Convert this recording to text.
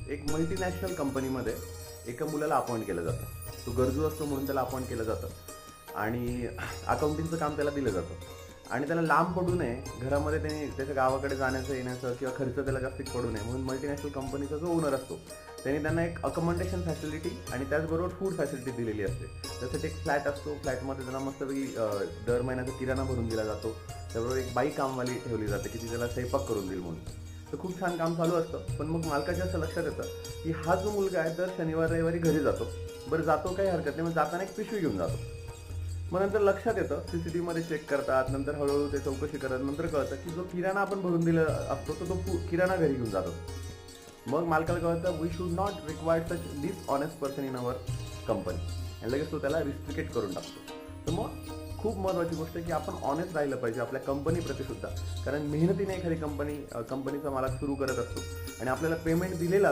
एक मल्टीनॅशनल कंपनीमध्ये एका मुलाला अपॉइंट केलं जातं. तो गरजू असतो म्हणून त्याला अपॉइंट केलं जातं आणि अकाउंटिंगचं काम त्याला दिलं जातं आणि त्याला लांब पडू नये, घरामध्ये त्याने त्याच्या गावाकडे जाण्याचं येण्याचं किंवा खर्च त्याला जास्त पडू नये म्हणून मल्टीनॅशनल कंपनीचा जो ओनर असतो त्यांनी त्यांना एक अकोमोडेशन फॅसिलिटी आणि त्याचबरोबर फूड फॅसिलिटी दिलेली असते. त्यासाठी एक फ्लॅट असतो, फ्लॅटमध्ये त्यांना मस्तपैकी दर महिन्याचा किराणा भरून दिला जातो. त्याबरोबर एक बाई कामवाली ठेवली जाते की ती त्याला स्वयंपाक करून देईल म्हणून. तर खूप छान काम चालू असतं. पण मग मालकाच्या असं लक्षात येतं की हा जो मुलगा आहे दर शनिवार रविवारी घरी जातो. बरं जातो काही हरकत नाही, मग जाताना एक पिशवी घेऊन जातो. मग नंतर लक्षात येतं, CCTV मध्ये चेक करतात, नंतर हळूहळू ते चौकशी करतात, नंतर कळतं की जो किराणा आपण भरून दिला असतो तो किराणा घरी घेऊन जातो. मग मालकाला कळतं we should not required such dishonest person in our company आणि लगेच तो त्याला रिस्ट्रिकेट करून टाकतो. तर मग खूप महत्त्वाची गोष्ट आहे की आपण ऑनेस्ट राहिलं पाहिजे आपल्या कंपनीप्रती सुद्धा, कारण मेहनतीने एखादी कंपनीचा मालक सुरू करत असतो आणि आपल्याला पेमेंट दिलेला